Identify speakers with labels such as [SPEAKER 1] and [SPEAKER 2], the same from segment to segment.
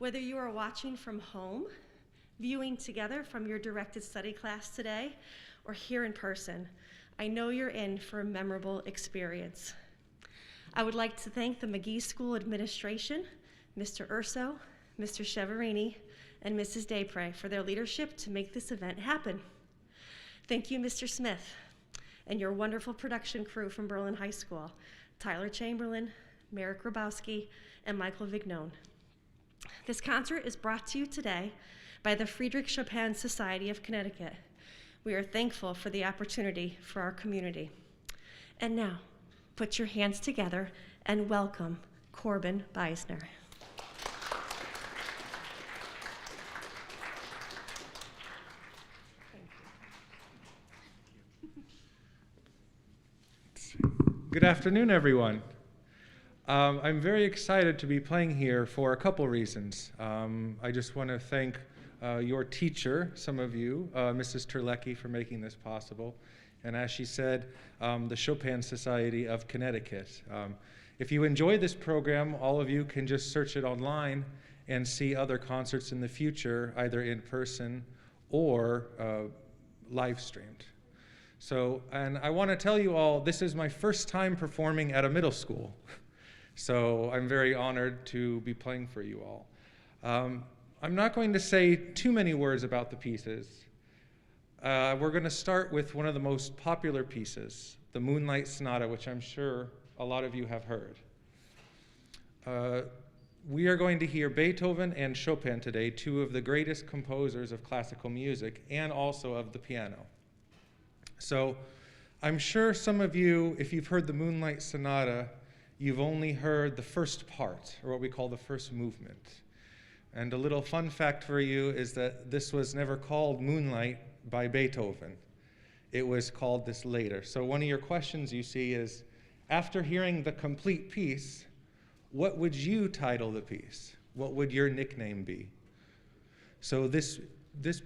[SPEAKER 1] Whether you are watching from home, viewing together from your directed study class today, or here in person, I know you're in for a memorable experience. I would like to thank the McGee School Administration, Mr. Urso, Mr. Cheverini, and Mrs. Daypre for their leadership to make this event happen. Thank you, Mr. Smith, and your wonderful production crew from Berlin High School, Tyler Chamberlain, Merrick Grabowski, and Michael Vignone. This concert is brought to you today by the Friedrich Chopin Society of Connecticut. We are thankful for the opportunity for our community. And now, put your hands together and welcome Corbin Beisner.
[SPEAKER 2] Good afternoon, everyone. I'm very excited to be playing here for a couple reasons. I just want to thank your teacher, some of you, Mrs. Terlecki, for making this possible. And as she said, the Chopin Society of Connecticut. If you enjoy this program, all of you can just search it online and see other concerts in the future, either in person or live streamed. So, and I want to tell you all, this is my first time performing at a middle school. So I'm very honored to be playing for you all. I'm not going to say too many words about the pieces. We're going to start with one of the most popular pieces, the Moonlight Sonata, which I'm sure a lot of you have heard. We are going to hear Beethoven and Chopin today, two of the greatest composers of classical music and also of the piano. So I'm sure some of you, if you've heard the Moonlight Sonata, you've only heard the first part, or what we call the first movement. And a little fun fact for you is that this was never called Moonlight by Beethoven. It was called this later. So one of your questions you see is, after hearing the complete piece, what would you title the piece? What would your nickname be? So this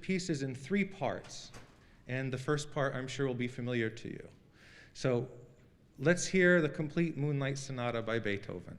[SPEAKER 2] piece is in 3 parts. And the first part, I'm sure, will be familiar to you. So let's hear the complete Moonlight Sonata by Beethoven.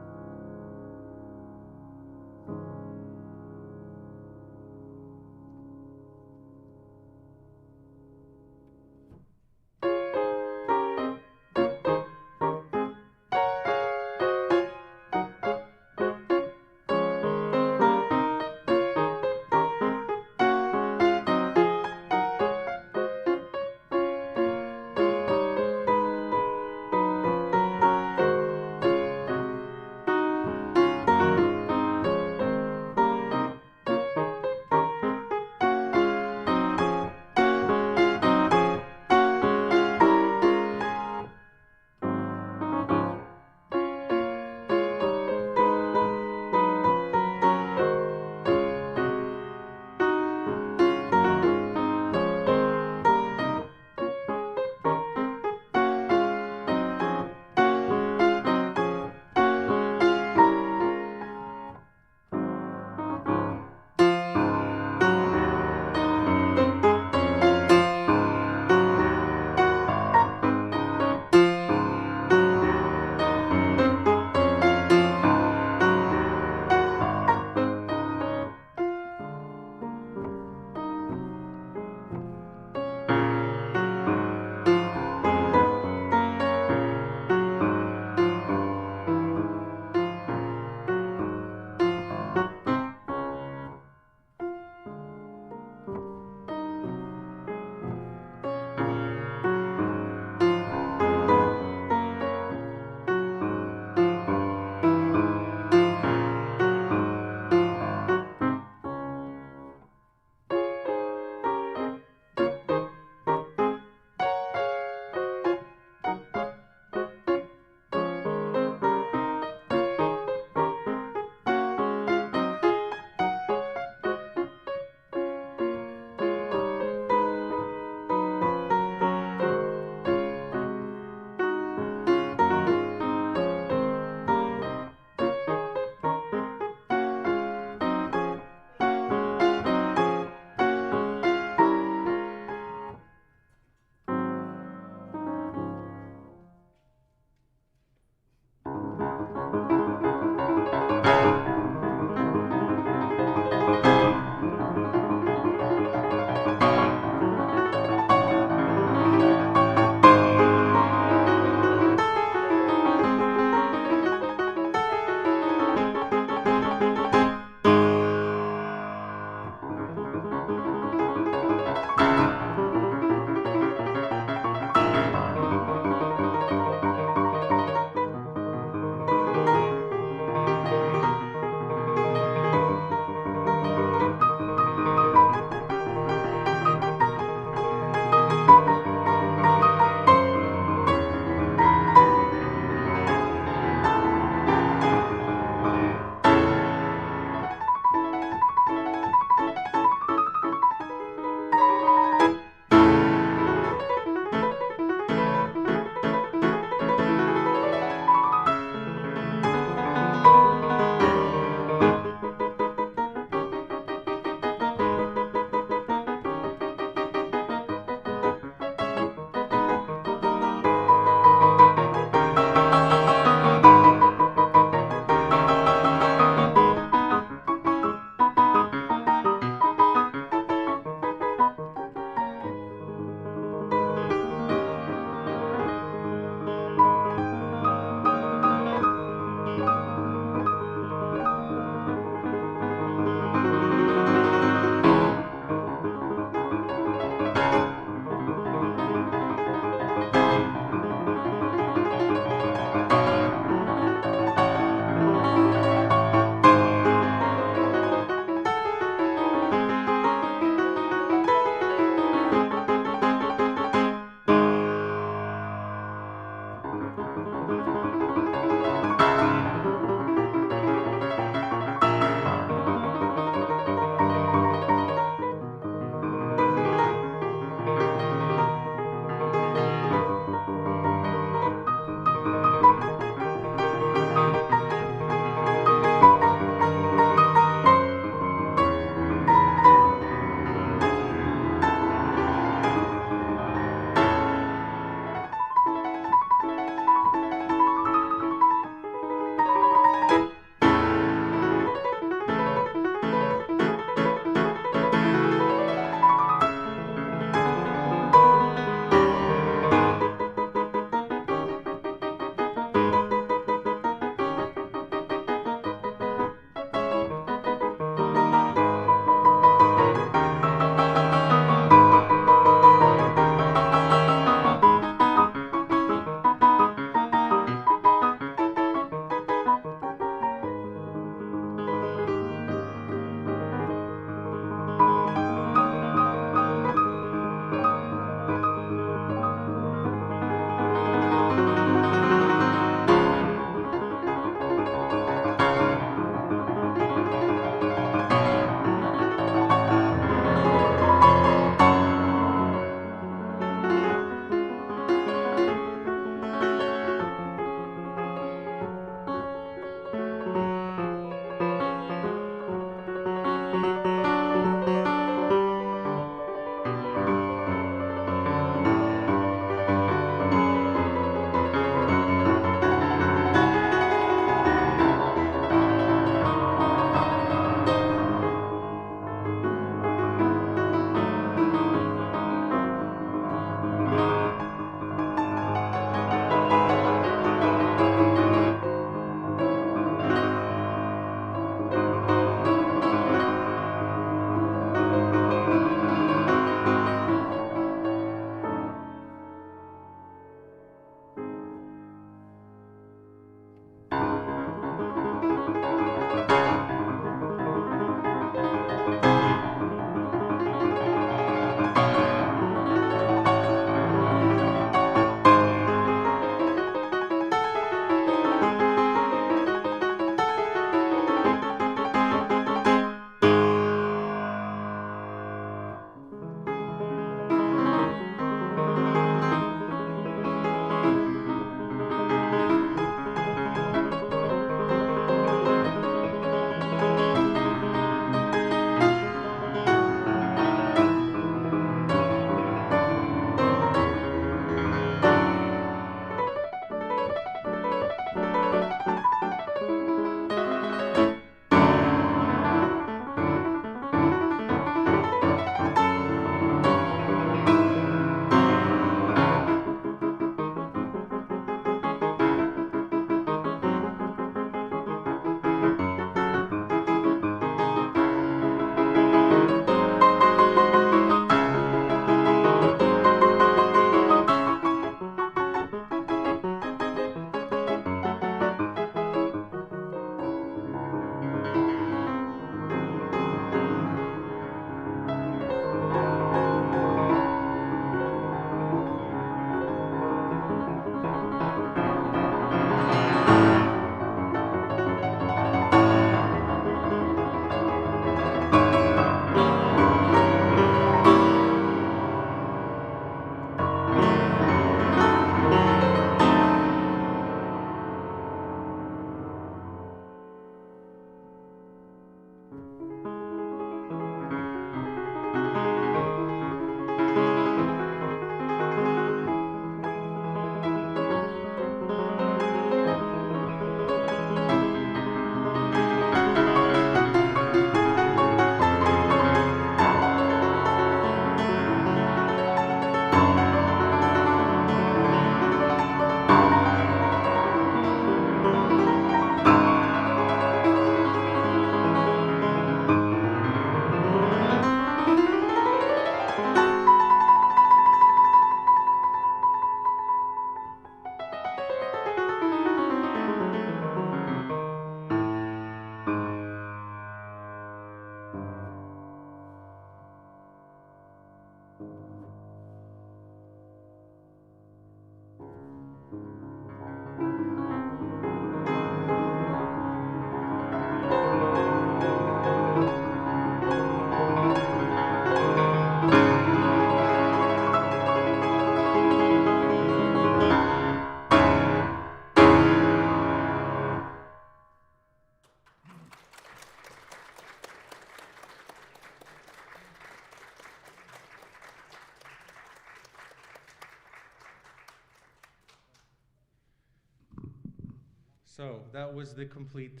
[SPEAKER 2] So that was the complete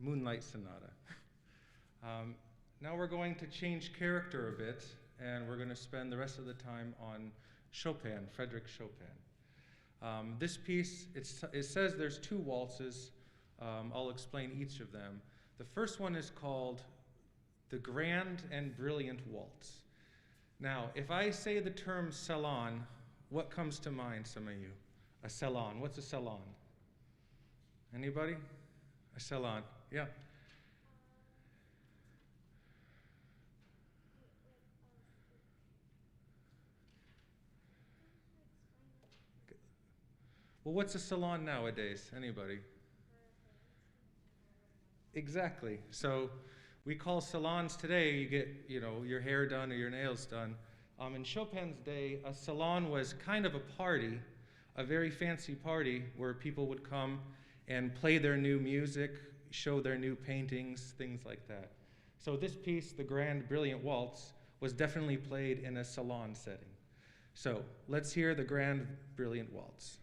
[SPEAKER 2] Moonlight sonata. Now we're going to change character a bit, and we're going to spend the rest of the time on Chopin, Frédéric Chopin. This piece, it says there's 2 waltzes. I'll explain each of them. The first one is called the Grand and Brilliant Waltz. Now, if I say the term salon, what comes to mind, some of you? A salon. What's a salon? Anybody? A salon. Yeah. Well, what's a salon nowadays? Anybody? Exactly. So we call salons today, you get, your hair done or your nails done. In Chopin's day, a salon was kind of a party, a very fancy party where people would come and play their new music, show their new paintings, things like that. So this piece, the Grand Brilliant Waltz, was definitely played in a salon setting. So let's hear the Grand Brilliant Waltz.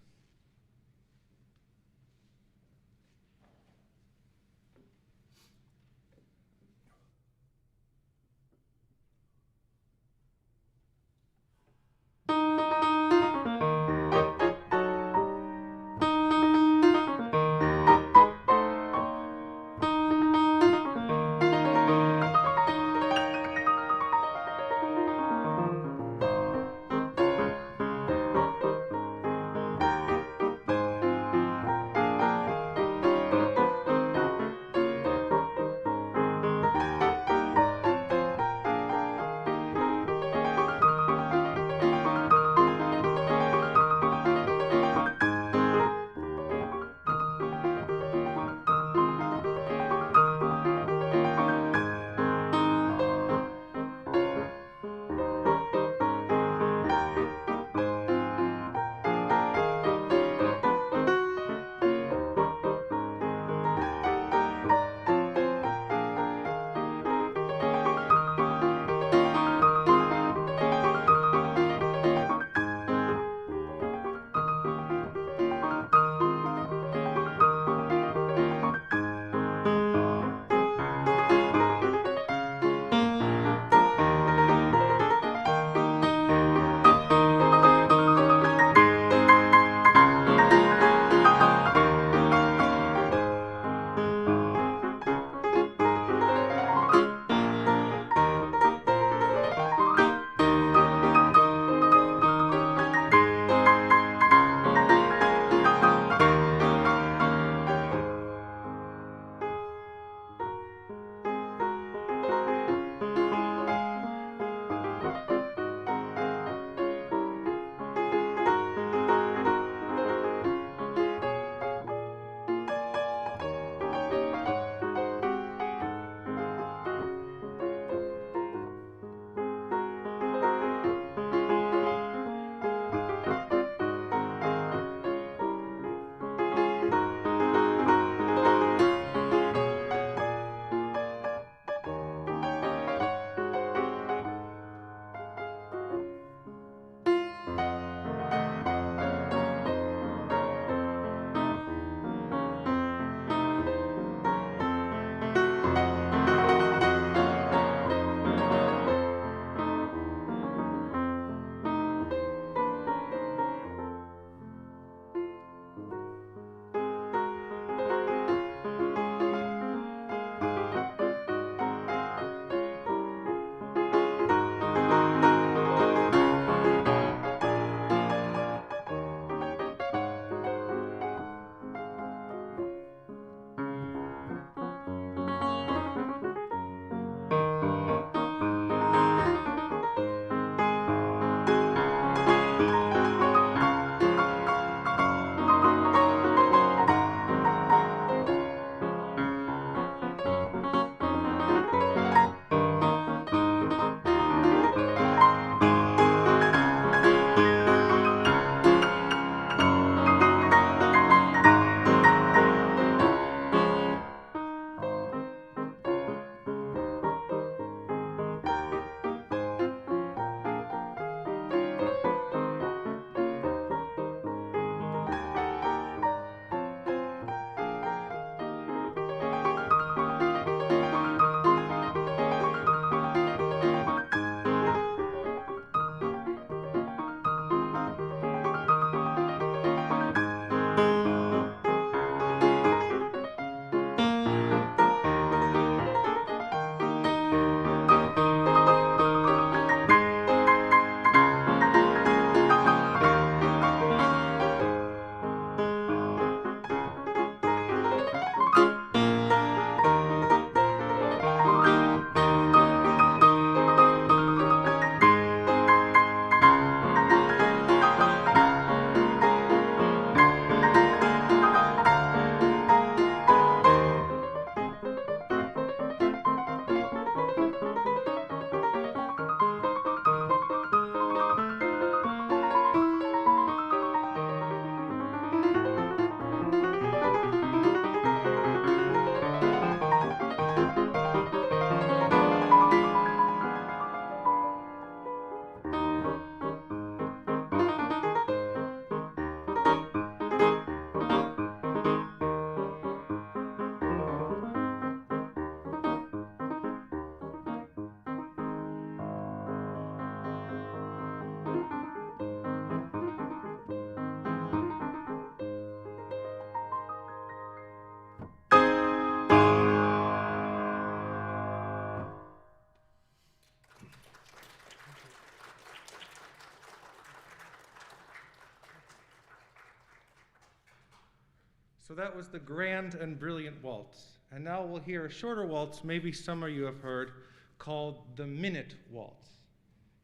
[SPEAKER 2] So that was the Grand and Brilliant Waltz. And now we'll hear a shorter waltz, maybe some of you have heard, called the Minute Waltz.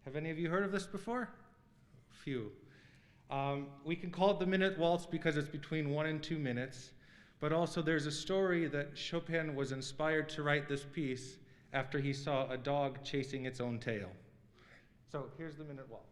[SPEAKER 2] Have any of you heard of this before? Few. We can call it the Minute Waltz because it's between 1 and 2 minutes, but also there's a story that Chopin was inspired to write this piece after he saw a dog chasing its own tail. So here's the Minute Waltz.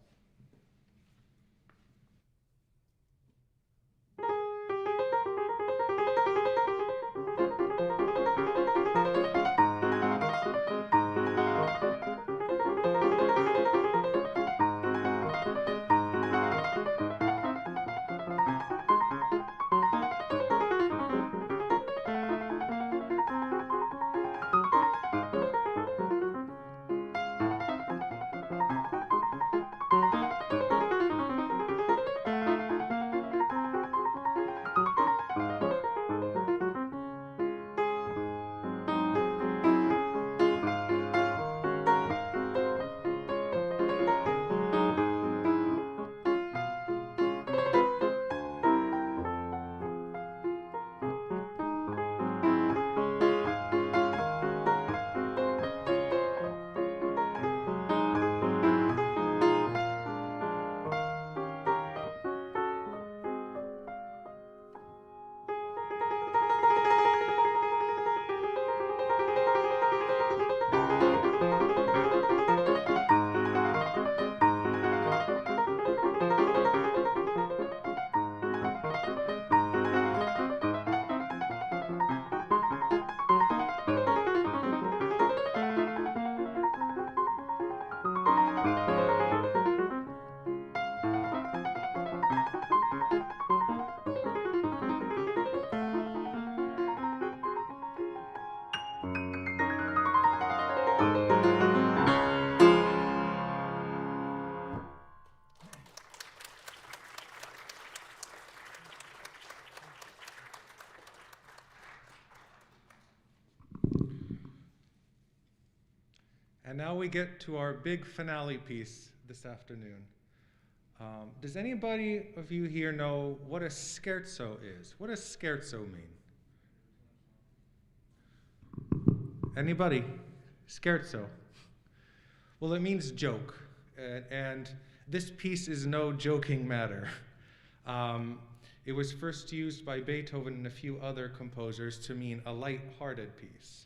[SPEAKER 2] And now we get to our big finale piece this afternoon. Does anybody of you here know what a scherzo is? What does scherzo mean? Anybody? Scherzo. Well, it means joke. And this piece is no joking matter. It was first used by Beethoven and a few other composers to mean a light-hearted piece.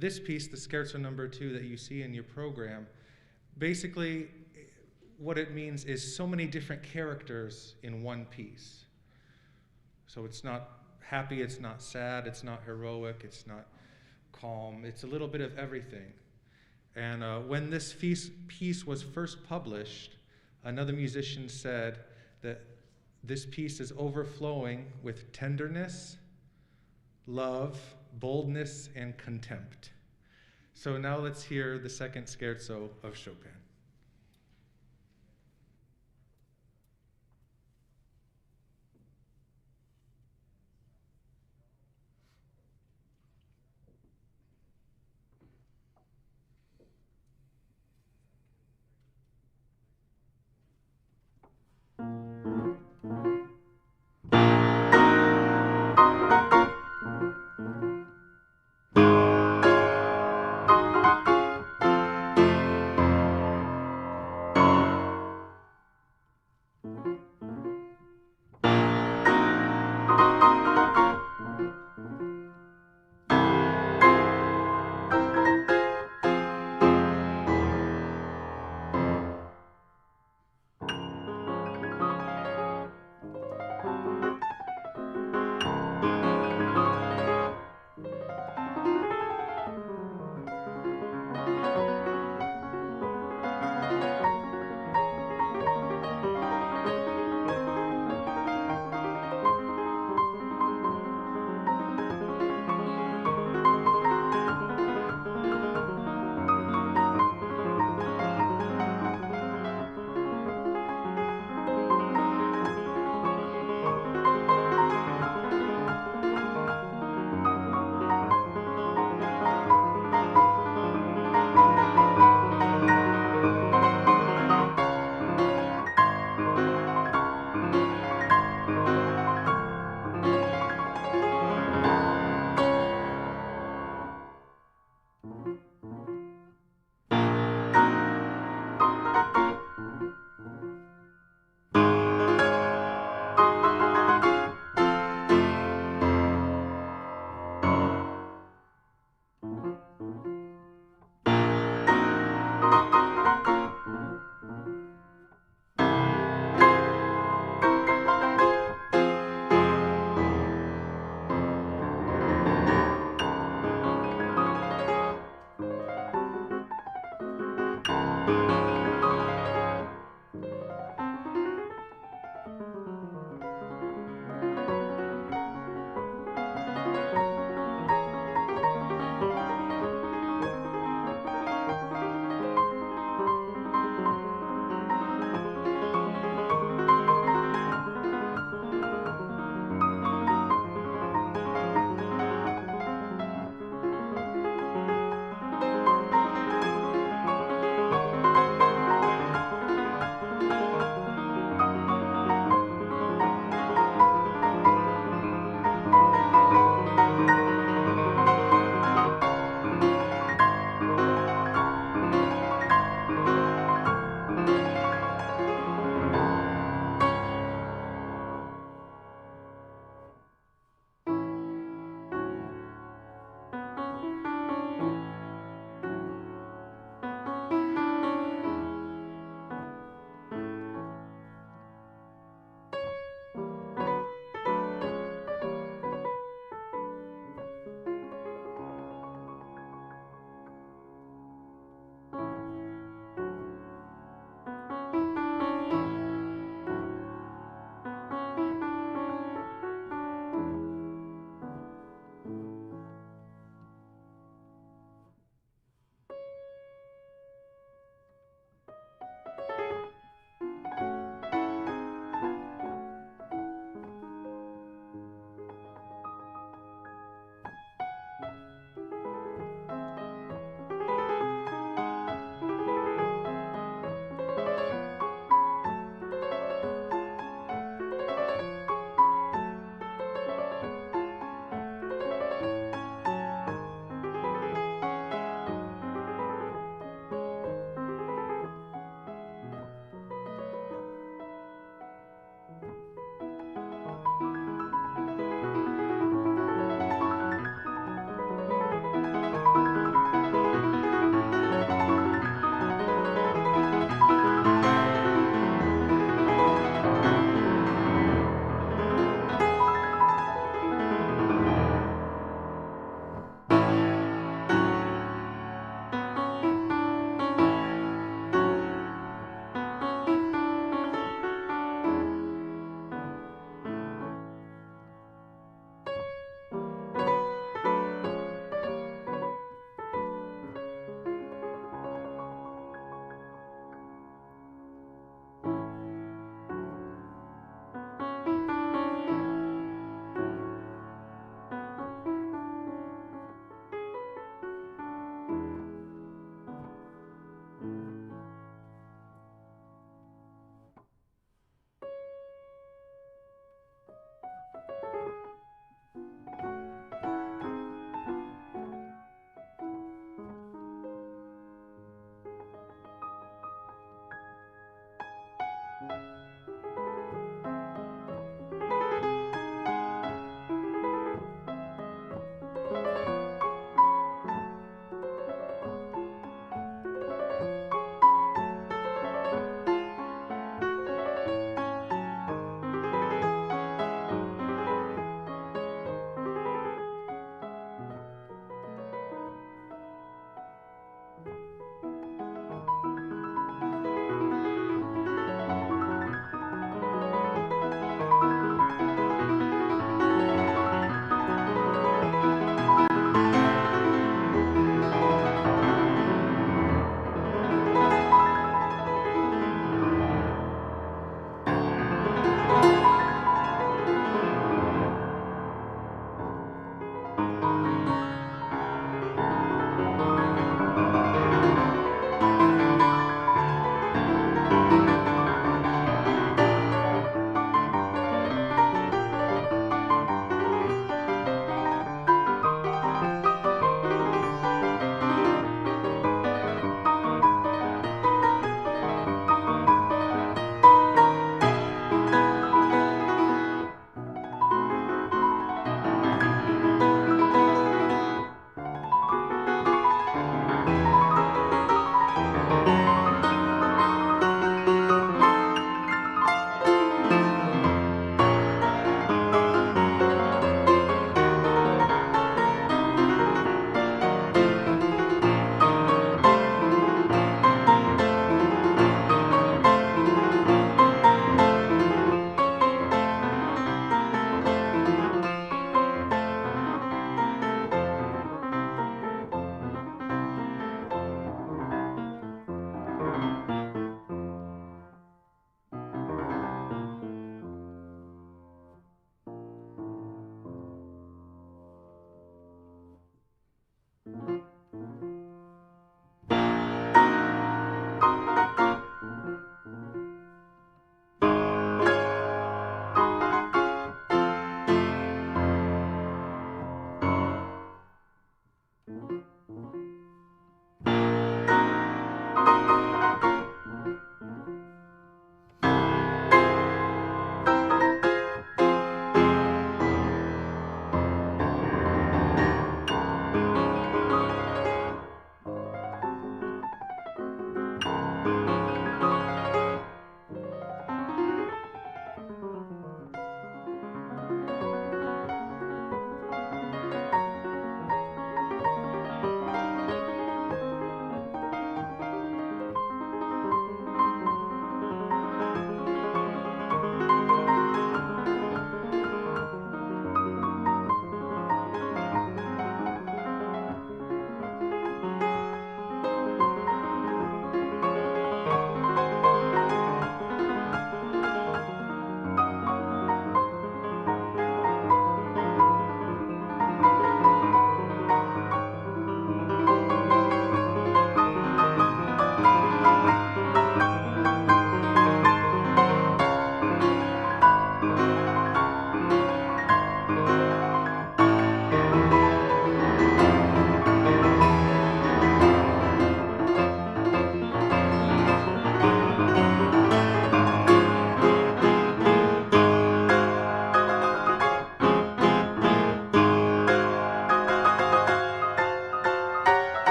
[SPEAKER 2] This piece, the Scherzo number 2 that you see in your program, basically what it means is so many different characters in one piece. So it's not happy, it's not sad, it's not heroic, it's not calm, it's a little bit of everything. And when this piece was first published, another musician said that this piece is overflowing with tenderness, love, boldness, and contempt. So now let's hear the second scherzo of Chopin.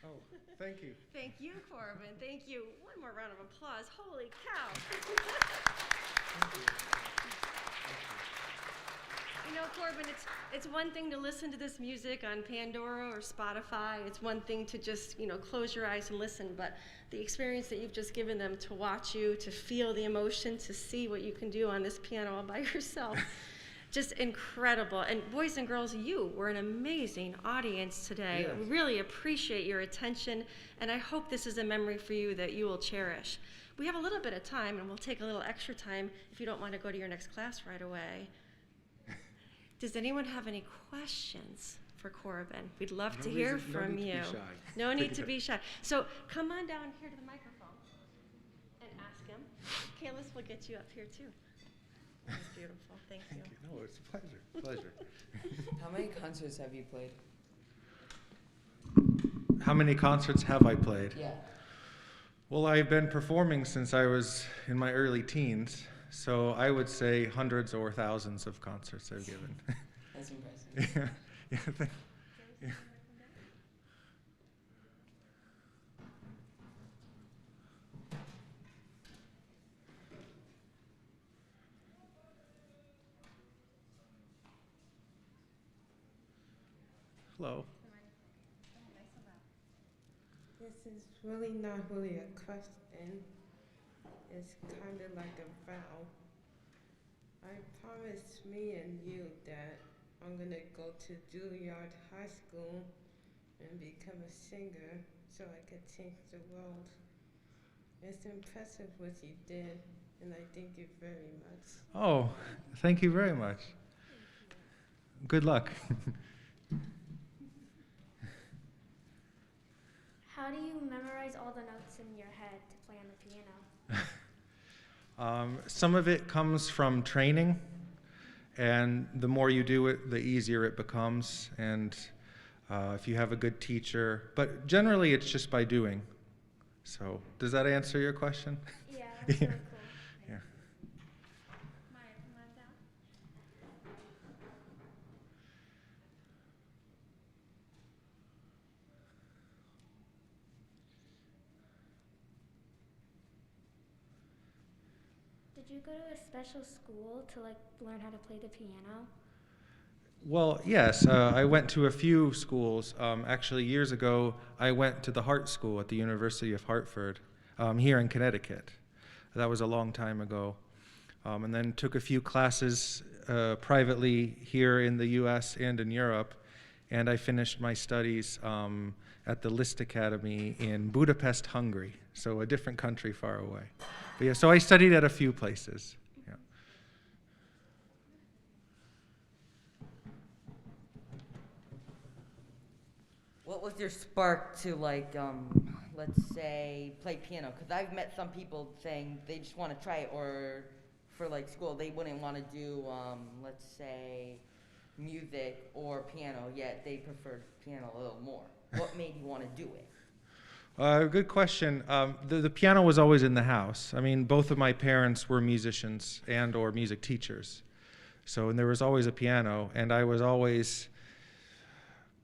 [SPEAKER 2] Oh, thank you.
[SPEAKER 1] Thank you, Corbin. Thank you. One more round of applause. Holy cow.
[SPEAKER 2] Thank you.
[SPEAKER 1] You know, Corbin, it's one thing to listen to this music on Pandora or Spotify. It's one thing to just, close your eyes and listen. But the experience that you've just given them to watch you, to feel the emotion, to see what you can do on this piano all by yourself, just incredible. And boys and girls, you were an amazing audience today.
[SPEAKER 2] Yes.
[SPEAKER 1] We really appreciate your attention, and I hope this is a memory for you that you will cherish. We have a little bit of time, and we'll take a little extra time if you don't want to go to your next class right away. Does anyone have any questions for Corbin? We'd love to hear from you. No need to be shy. So come on down here to the microphone and ask him. Kaylis will get you up here too. That's beautiful. Thank you.
[SPEAKER 2] No, it's a pleasure.
[SPEAKER 3] How many concerts have you played?
[SPEAKER 2] How many concerts have I played?
[SPEAKER 3] Yeah.
[SPEAKER 2] Well, I've been performing since I was in my early teens, so I would say hundreds or thousands of concerts I've given.
[SPEAKER 3] That's impressive.
[SPEAKER 2] Yeah. Hello.
[SPEAKER 4] This is really not really a question. It's kind of like a vow. I promised me and you that I'm going to go to Juilliard High School and become a singer so I could change the world. It's impressive what you did, and I thank you very much.
[SPEAKER 2] Oh, thank you very much. Good luck.
[SPEAKER 5] How do you memorize all the notes in your head to play on the piano?
[SPEAKER 2] Some of it comes from training, and the more you do it, the easier it becomes. And if you have a good teacher, but generally it's just by doing. So, does that answer your question?
[SPEAKER 5] Yeah, that's really cool.
[SPEAKER 2] Yeah.
[SPEAKER 1] Maya, come on down.
[SPEAKER 5] Did you go to a special school to learn how to play the piano?
[SPEAKER 2] Well, yes, I went to a few schools. Actually, years ago, I went to the Hart School at the University of Hartford here in Connecticut. That was a long time ago. And then took a few classes privately here in the US and in Europe. And I finished my studies at the Liszt Academy in Budapest, Hungary, so a different country far away. But yeah, so I studied at a few places. Yeah.
[SPEAKER 3] What was your spark to let's say, play piano? Because I've met some people saying they just want to try it, or for school they wouldn't want to do, let's say, music or piano, yet they preferred piano a little more. What made you want to do it?
[SPEAKER 2] Good question. The piano was always in the house. I mean, both of my parents were musicians and or music teachers. And there was always a piano, and I was always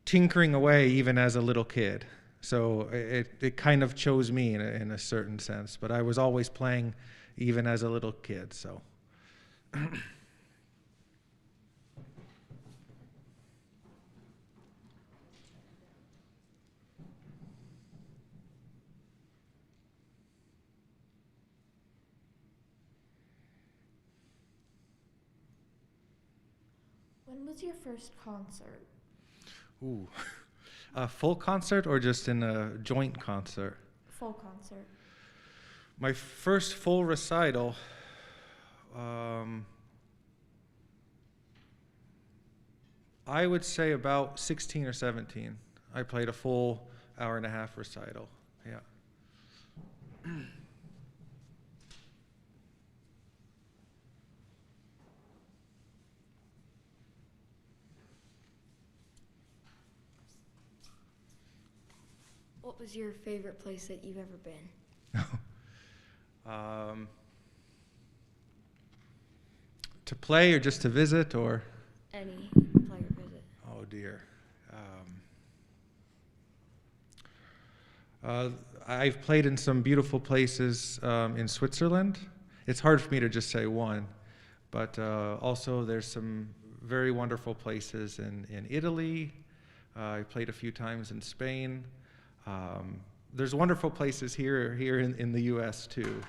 [SPEAKER 2] tinkering away even as a little kid. So it kind of chose me in a certain sense, but I was always playing even as a little kid, so.
[SPEAKER 5] When was your first concert?
[SPEAKER 2] Ooh. A full concert or just in a joint concert?
[SPEAKER 5] Full concert.
[SPEAKER 2] My first full recital, I would say about 16 or 17. I played a full hour-and-a-half recital, yeah.
[SPEAKER 5] What was your favorite place that you've ever been?
[SPEAKER 2] To play or just to visit or?
[SPEAKER 5] Any play or visit.
[SPEAKER 2] Oh dear. I've played in some beautiful places in Switzerland. It's hard for me to just say one, but also there's some very wonderful places in Italy. I played a few times in Spain. There's wonderful places here in the U.S. too.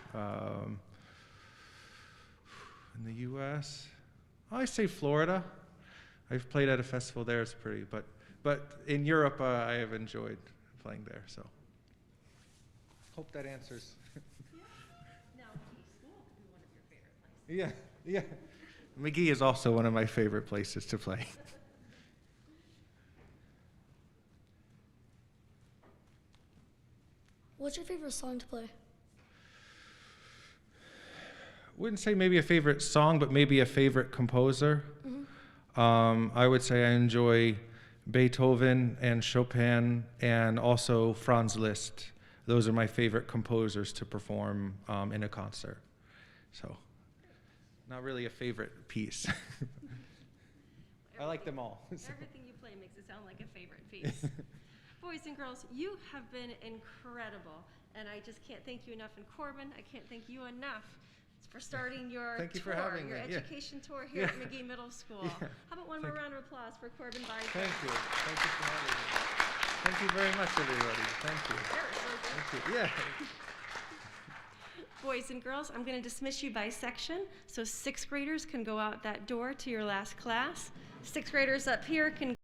[SPEAKER 2] In the U.S., I say Florida. I've played at a festival there. It's pretty, but in Europe, I have enjoyed playing there. So, hope that answers.
[SPEAKER 1] Now, McGee School could be one of your favorite places.
[SPEAKER 2] Yeah. McGee is also one of my favorite places to play.
[SPEAKER 6] What's your favorite song to play?
[SPEAKER 2] Wouldn't say maybe a favorite song, but maybe a favorite composer. I would say I enjoy Beethoven and Chopin and also Franz Liszt. Those are my favorite composers to perform in a concert. So, not really a favorite piece. I like them all.
[SPEAKER 1] Everything you play makes it sound like a favorite piece. Boys and girls, you have been incredible, and I just can't thank you enough. And Corbin, I can't thank you enough for starting your
[SPEAKER 2] Thank you
[SPEAKER 1] tour,
[SPEAKER 2] for having
[SPEAKER 1] your
[SPEAKER 2] me. Yeah.
[SPEAKER 1] education tour here at McGee Middle School.
[SPEAKER 2] Yeah.
[SPEAKER 1] How about one more round of applause for Corbin Beisner?
[SPEAKER 2] Thank you. Thank you for having me. Thank you very much, everybody. Thank you. Thank you. Yeah.
[SPEAKER 1] Boys and girls, I'm going to dismiss you by section, so 6th graders can go out that door to your last class. 6th graders up here can